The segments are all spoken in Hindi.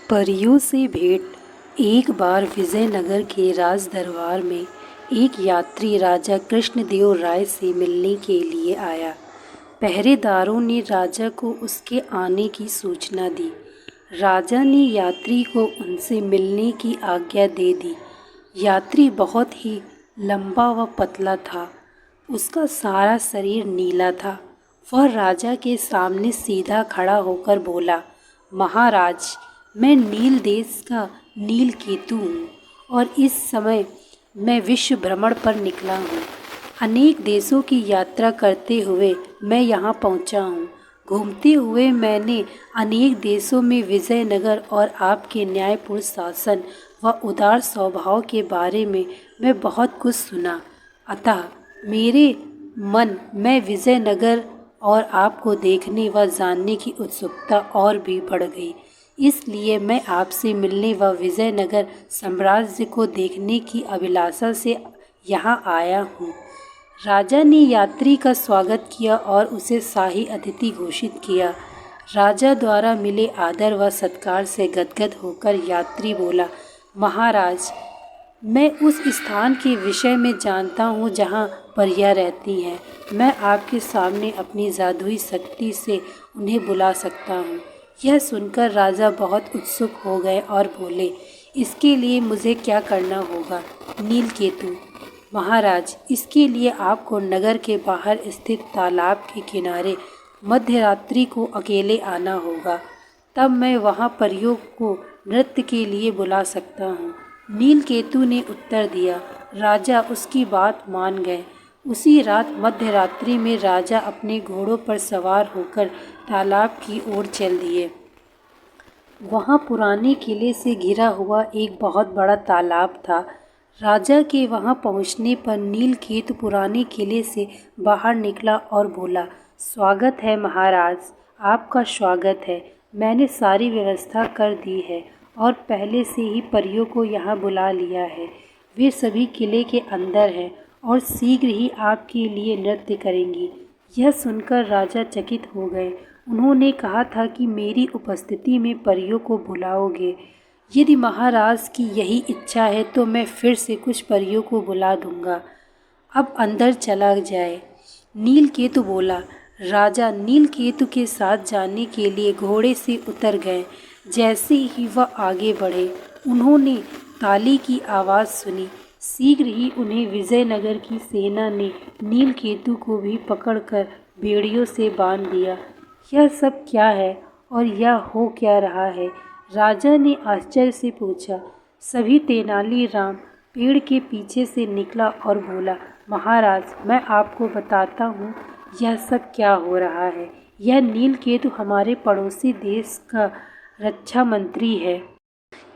परियों से भेंट। एक बार विजयनगर के राज दरबार में एक यात्री राजा कृष्णदेव राय से मिलने के लिए आया। पहरेदारों ने राजा को उसके आने की सूचना दी। राजा ने यात्री को उनसे मिलने की आज्ञा दे दी। यात्री बहुत ही लंबा व पतला था। उसका सारा शरीर नीला था। वह राजा के सामने सीधा खड़ा होकर बोला, महाराज, मैं नील देश का नीलकेतु हूँ और इस समय मैं विश्व भ्रमण पर निकला हूँ। अनेक देशों की यात्रा करते हुए मैं यहाँ पहुँचा हूँ। घूमते हुए मैंने अनेक देशों में विजयनगर और आपके न्यायपूर्ण शासन व उदार स्वभाव के बारे में मैं बहुत कुछ सुना। अतः मेरे मन में विजयनगर और आपको देखने व जानने की उत्सुकता और भी बढ़ गई। इसलिए मैं आपसे मिलने व विजयनगर साम्राज्य को देखने की अभिलाषा से यहाँ आया हूँ। राजा ने यात्री का स्वागत किया और उसे शाही अतिथि घोषित किया। राजा द्वारा मिले आदर व सत्कार से गदगद होकर यात्री बोला, महाराज, मैं उस स्थान के विषय में जानता हूँ जहाँ परियां रहती हैं। मैं आपके सामने अपनी जादुई शक्ति से उन्हें बुला सकता हूँ। यह सुनकर राजा बहुत उत्सुक हो गए और बोले, इसके लिए मुझे क्या करना होगा? नीलकेतु, महाराज, इसके लिए आपको नगर के बाहर स्थित तालाब के किनारे मध्य रात्रि को अकेले आना होगा। तब मैं वहाँ परियों को नृत्य के लिए बुला सकता हूँ। नीलकेतु ने उत्तर दिया। राजा उसकी बात मान गए। उसी रात मध्य रात्रि में राजा अपने घोड़ों पर सवार होकर तालाब की ओर चल दिए। वहाँ पुराने किले से घिरा हुआ एक बहुत बड़ा तालाब था। राजा के वहाँ पहुँचने पर नीलकेतु पुराने किले से बाहर निकला और बोला, स्वागत है महाराज, आपका स्वागत है। मैंने सारी व्यवस्था कर दी है और पहले से ही परियों को यहाँ बुला लिया है। वे सभी किले के अंदर हैं और शीघ्र ही आपके लिए नृत्य करेंगी। यह सुनकर राजा चकित हो गए। उन्होंने कहा था कि मेरी उपस्थिति में परियों को बुलाओगे। यदि महाराज की यही इच्छा है तो मैं फिर से कुछ परियों को बुला दूंगा। अब अंदर चला जाए। नीलकेतु बोला। राजा नीलकेतु के साथ जाने के लिए घोड़े से उतर गए। जैसे ही वह आगे बढ़े, उन्होंने ताली की आवाज़ सुनी। शीघ्र ही उन्हें विजयनगर की सेना ने नीलकेतु को भी पकड़कर बेड़ियों से बांध दिया। यह सब क्या है और यह हो क्या रहा है? राजा ने आश्चर्य से पूछा। सभी तेनालीराम पेड़ के पीछे से निकला और बोला, महाराज, मैं आपको बताता हूँ यह सब क्या हो रहा है। यह नीलकेतु हमारे पड़ोसी देश का रक्षा मंत्री है।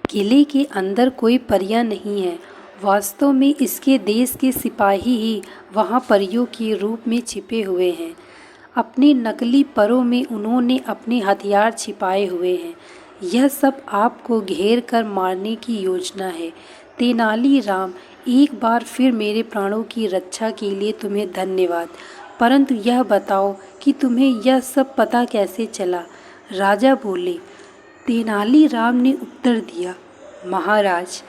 किले के अंदर कोई परियां नहीं है। वास्तव में इसके देश के सिपाही ही वहाँ परियों के रूप में छिपे हुए हैं। अपने नकली परों में उन्होंने अपने हथियार छिपाए हुए हैं। यह सब आपको घेर कर मारने की योजना है। तेनालीराम, एक बार फिर मेरे प्राणों की रक्षा के लिए तुम्हें धन्यवाद। परंतु यह बताओ कि तुम्हें यह सब पता कैसे चला? राजा बोले। तेनालीराम ने उत्तर दिया, महाराज,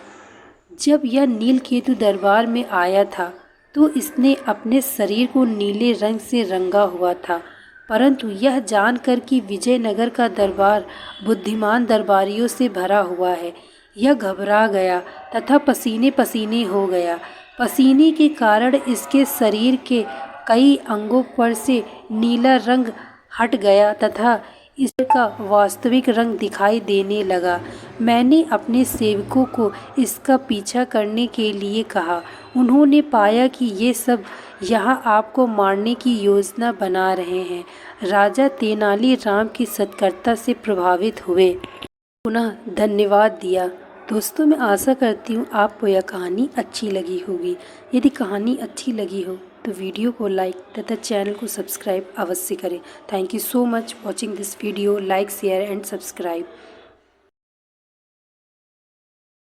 जब यह नीलकेतु दरबार में आया था तो इसने अपने शरीर को नीले रंग से रंगा हुआ था। परंतु यह जानकर कि विजयनगर का दरबार बुद्धिमान दरबारियों से भरा हुआ है, यह घबरा गया तथा पसीने पसीने हो गया। पसीने के कारण इसके शरीर के कई अंगों पर से नीला रंग हट गया तथा इसका वास्तविक रंग दिखाई देने लगा। मैंने अपने सेवकों को इसका पीछा करने के लिए कहा। उन्होंने पाया कि ये सब यहाँ आपको मारने की योजना बना रहे हैं। राजा तेनालीराम की सत्कर्ता से प्रभावित हुए। पुनः धन्यवाद दिया। दोस्तों, मैं आशा करती हूँ आपको यह कहानी अच्छी लगी होगी। यदि कहानी अच्छी लगी हो तो वीडियो को लाइक तथा चैनल को सब्सक्राइब अवश्य करें। Thank you so much watching this video. Like, share and subscribe.